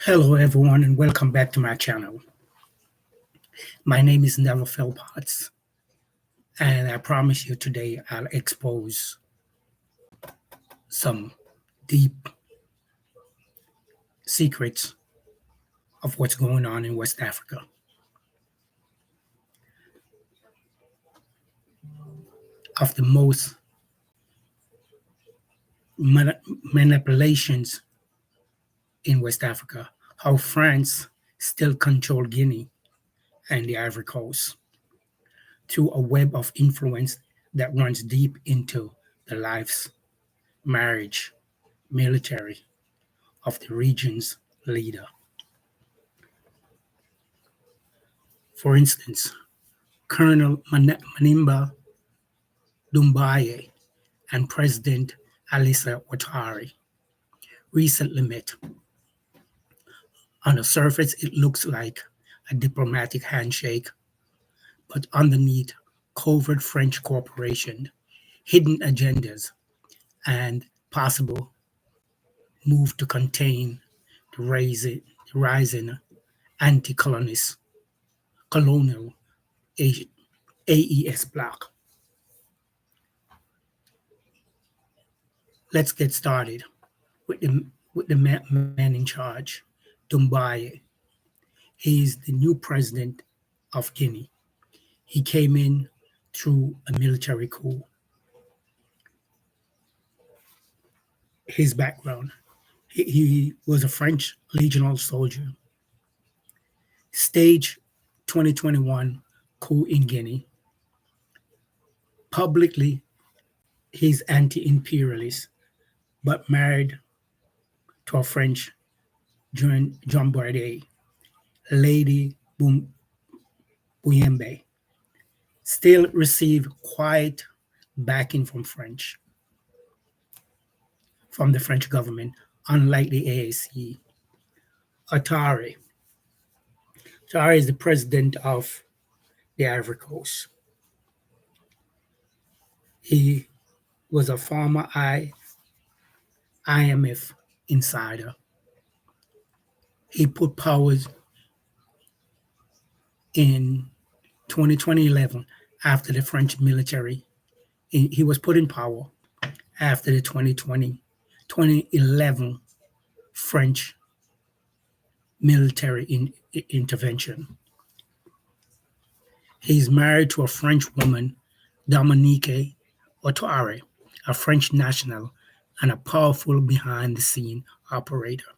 Hello, everyone, and welcome back to my channel. My name is Never Potts, and I promise you today I'll expose some deep secrets of what's going on in West Africa, of the most manipulations in West Africa, how France still control Guinea and the Ivory Coast through a web of influence that runs deep into the lives, marriage, military of the region's leader. For instance, Colonel Manimba Doumbouya and President Alissa Ouattara recently met. On the surface, it looks like a diplomatic handshake, but underneath, covert French cooperation, hidden agendas, and possible move to contain the rising anti-colonist colonial AES bloc. Let's get started with the man in charge, Doumbouya. He is the new president of Guinea. He came in through a military coup. His background: he was a French legional soldier. Stage 2021 coup in Guinea. Publicly, he's anti-imperialist, but married to a French Bombardier, Lady Bouyembe. Still receive quiet backing from the French government, unlike the AAC. Ouattara. Ouattara is the president of the Ivory Coast. He was a former IMF insider. He put powers in 2011 after the French military. He was put in power after the 2011 French military intervention. He's married to a French woman, Dominique Ouattara, a French national and a powerful behind-the-scene operator.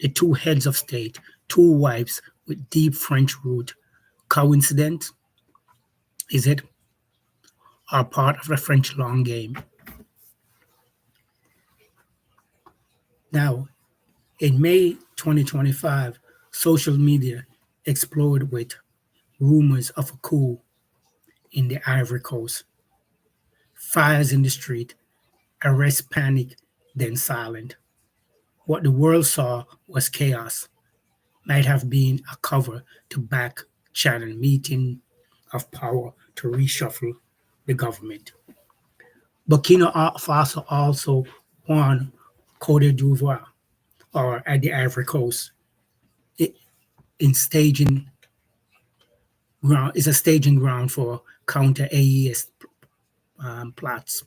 The two heads of state, two wives with deep French root, coincidence? Is it? Are part of the French long game. Now, in May 2025, social media exploded with rumors of a coup in the Ivory Coast. Fires in the street, arrest panic, then silent. What the world saw was chaos, might have been a cover to back channel meeting of power to reshuffle the government. Burkina Faso also won Cote d'Ivoire, or at the Ivory Coast, in staging ground is a staging ground for counter AES plots.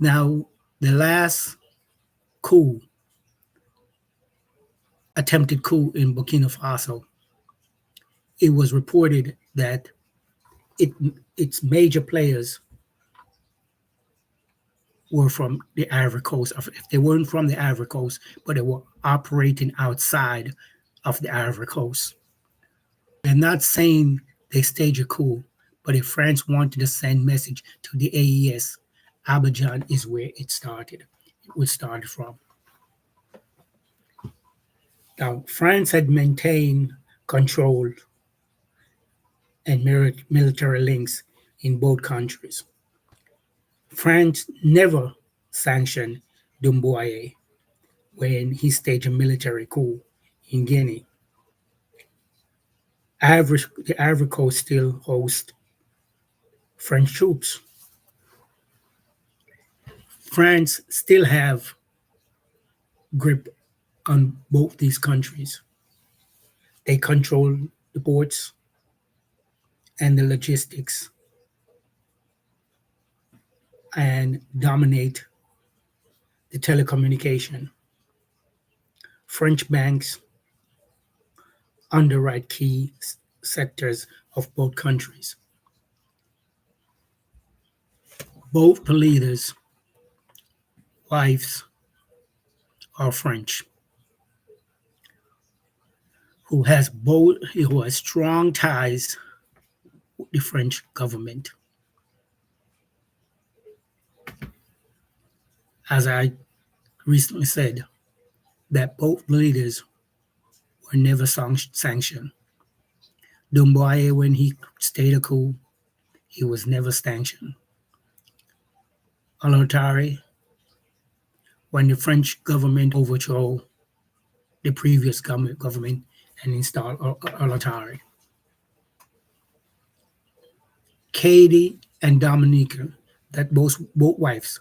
Now, the last coup, attempted coup in Burkina Faso, it was reported that its major players were from the Ivory Coast. If they weren't from the Ivory Coast, but they were operating outside of the Ivory Coast. They're not saying they staged a coup, but if France wanted to send message to the AES, Abidjan is where it started. It was started from. Now, France had maintained control and military links in both countries. France never sanctioned Doumbouya when he staged a military coup in Guinea. The Ivory Coast still hosts French troops. France still have grip on both these countries. They control the ports and the logistics and dominate the telecommunication. French banks underwrite key sectors of both countries. Both leaders' wives are French, who has strong ties with the French government. As I recently said, that both leaders were never sanctioned. Doumbouya, when he stayed a coup, he was never sanctioned. Ouattara, when the French government overthrew the previous government and installed Ouattara. Katie and Dominica, that both wives,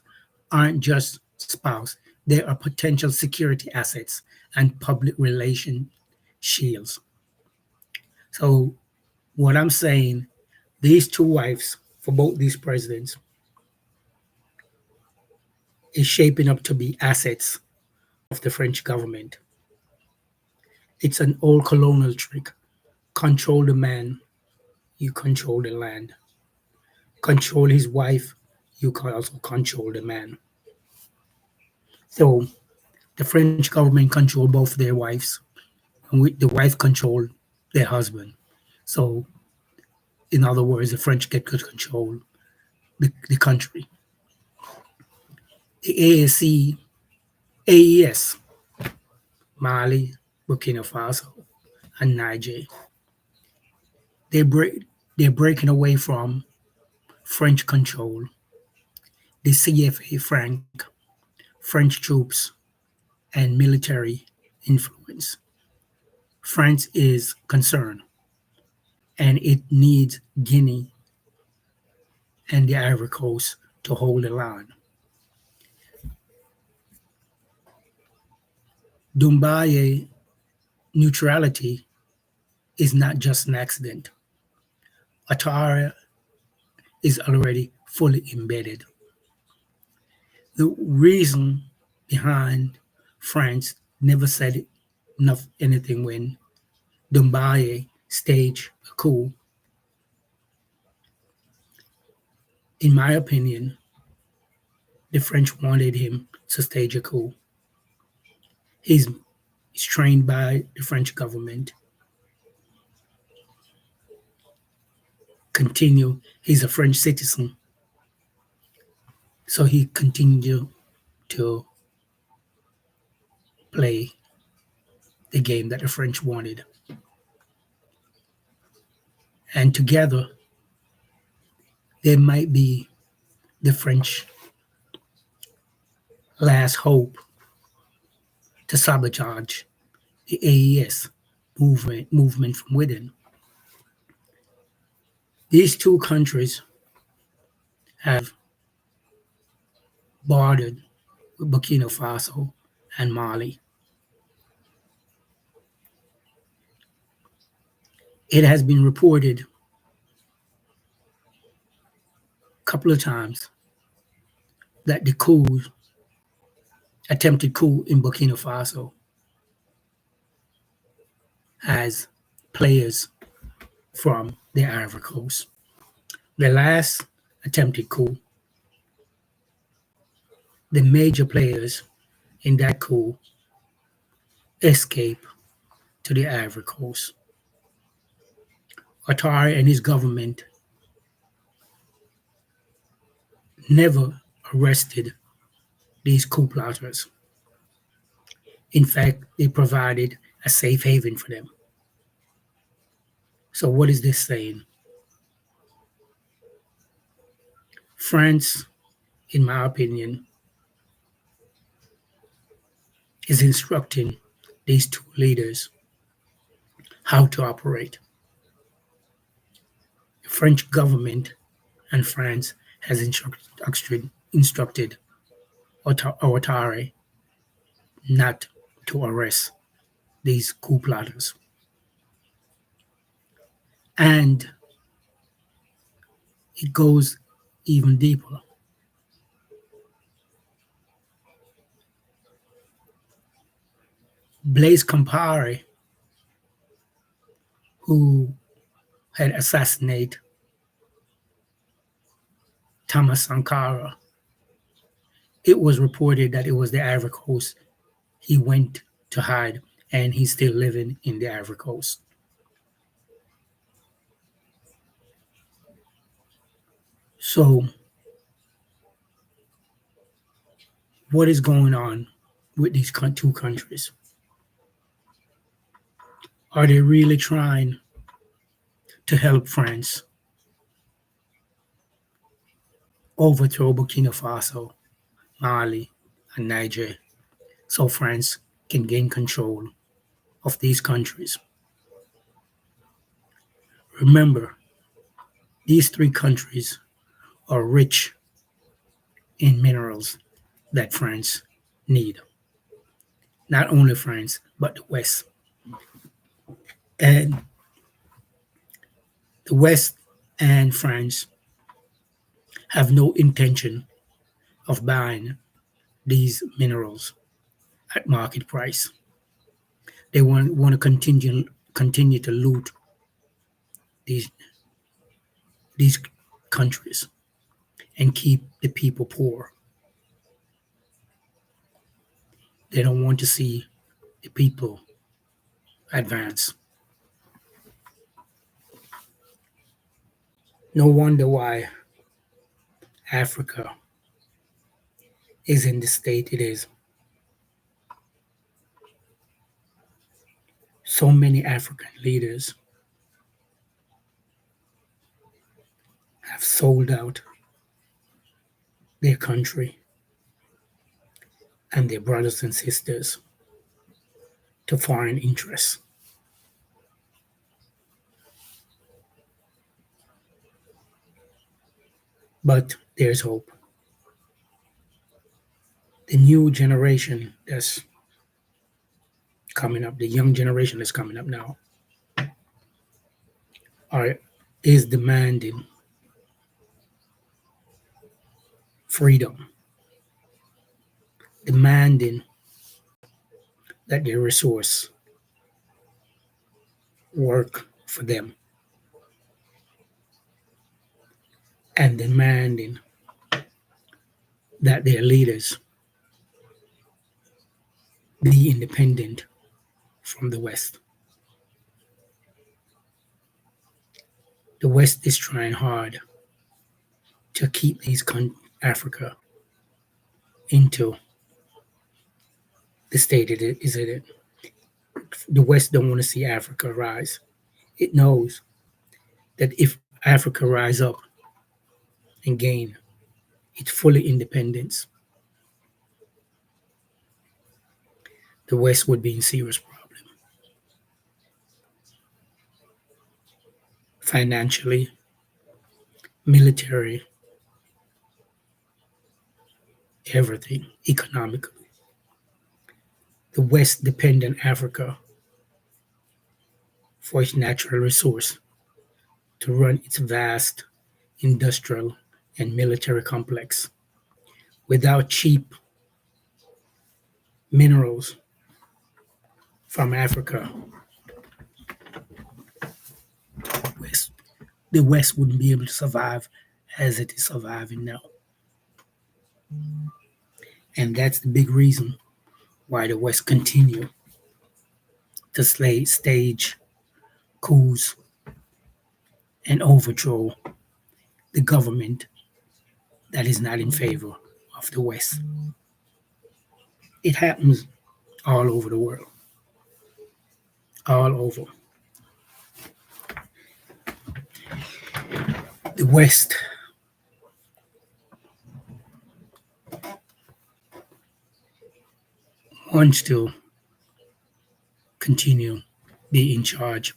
aren't just spouse; they are potential security assets and public relation shields. So, what I'm saying, these two wives for both these presidents is shaping up to be assets of the French government. It's an old colonial trick. Control the man, you control the land. Control his wife, you can also control the man. So the French government control both their wives, and the wife control their husband. So, in other words, the French get to control the country. The AAC, AES, Mali, Burkina Faso, and Niger, they they're breaking away from French control. The CFA franc, French troops, and military influence. France is concerned, and it needs Guinea and the Ivory Coast to hold the line. Doumbouya neutrality is not just an accident. Ouattara is already fully embedded. The reason behind France never said anything when Doumbouya staged a coup, in my opinion, the French wanted him to stage a coup. He's trained by the French government. He's a French citizen, so he continued to play the game that the French wanted. And together, they might be the French last hope to sabotage the AES movement from within. These two countries have bordered with Burkina Faso and Mali. It has been reported a couple of times that the attempted coup in Burkina Faso has players from the Ivory Coast. The last attempted coup, the major players in that coup escaped to the Ivory Coast. Ouattara and his government never arrested these coup plotters. In fact, they provided a safe haven for them. So what is this saying? France, in my opinion, is instructing these two leaders how to operate. The French government and France has instructed Ouattara not to arrest these coup plotters. And it goes even deeper. Blaise Compaoré, who had assassinated Thomas Sankara, it was reported that it was the Ivory Coast he went to hide, and he's still living in the Ivory Coast. So, what is going on with these two countries? Are they really trying to help France overthrow Burkina Faso, Mali, and Niger so France can gain control of these countries? Remember, these three countries are rich in minerals that France need. Not only France, but the West. And the West and France have no intention of buying these minerals at market price. They want to continue to loot these these countries and keep the people poor. They don't want to see the people advance. No wonder why Africa is in the state it is. So many African leaders have sold out their country and their brothers and sisters to foreign interests. But there's hope. The new generation that's coming up, the young generation that's coming up now, are is demanding freedom, demanding that their resource work for them, and demanding that their leaders be independent from the West. The West is trying hard to keep Africa into the state it is in. The West don't want to see Africa rise. It knows that if Africa rise up and gain its full independence, the West would be in serious problem financially, military, everything, economically. The West depend on Africa for its natural resource to run its vast industrial and military complex. Without cheap minerals from Africa, the West wouldn't be able to survive as it is surviving now. And that's the big reason why the West continue to stage coups and overthrow the government that is not in favor of the West. It happens all over the world. All over. The West wants to continue be in charge,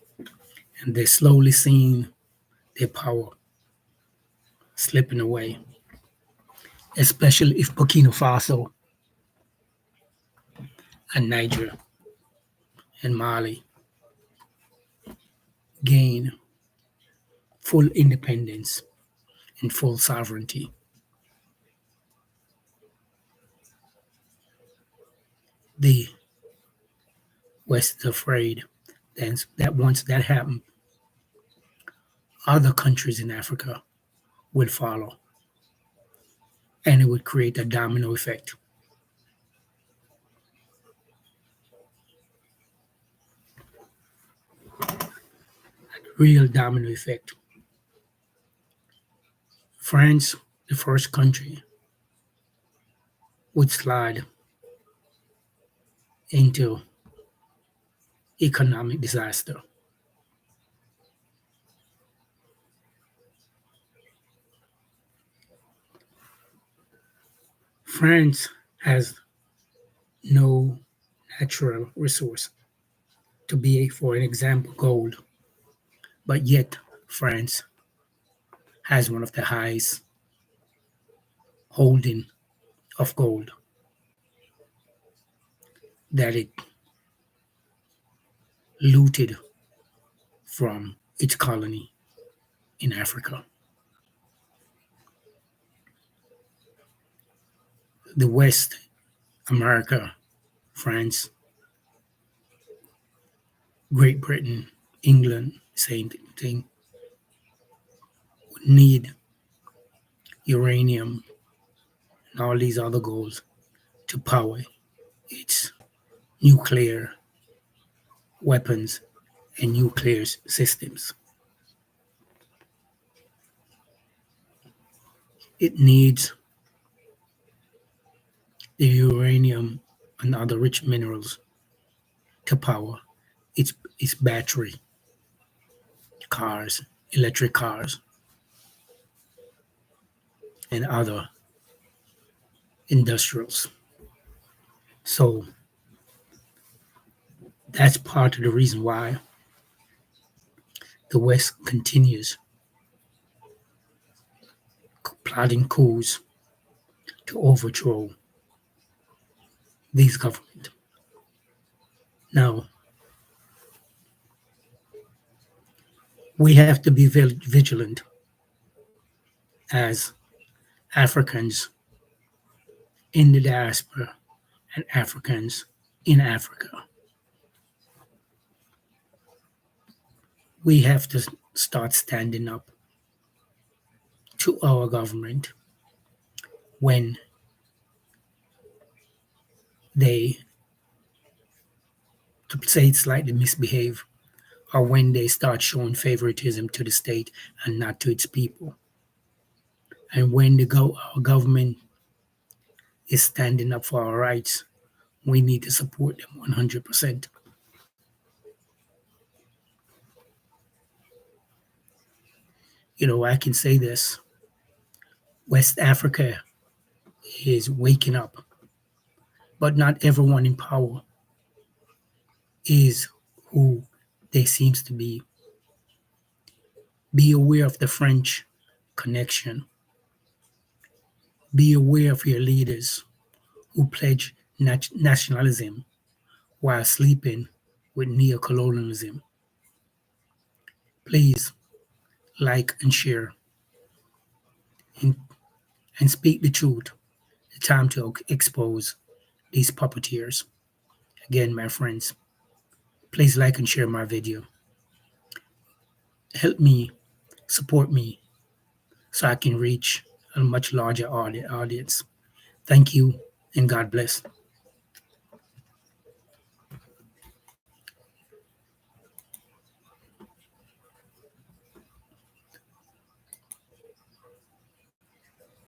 and they're slowly seeing their power slipping away, especially if Burkina Faso and Niger and Mali gain full independence and full sovereignty, the West is afraid that once that happens, other countries in Africa will follow, and it would create a domino effect. Real domino effect. France, the first country, would slide into economic disaster. France has no natural resource to be, for an example, gold, but yet France has one of the highest holding of gold that it looted from its colony in Africa. The West, America, France, Great Britain, England, same thing, need uranium and all these other goals to power its nuclear weapons and nuclear systems. It needs the uranium and other rich minerals to power its battery cars, electric cars, and other industrials. So that's part of the reason why the West continues plotting coups to overthrow these governments. Now, we have to be vigilant as Africans in the diaspora and Africans in Africa. We have to start standing up to our government when they, to say it slightly, misbehave, or when they start showing favoritism to the state and not to its people. And when our government is standing up for our rights, we need to support them 100%. I can say this: West Africa is waking up, but not everyone in power is who they seems to be. Be aware of the French connection. Be aware of your leaders who pledge nationalism while sleeping with neocolonialism. Please like and share and, and speak the truth. The time to expose these puppeteers. Again, my friends, please like and share my video. Help me, support me, so I can reach a much larger audience. Thank you, and God bless.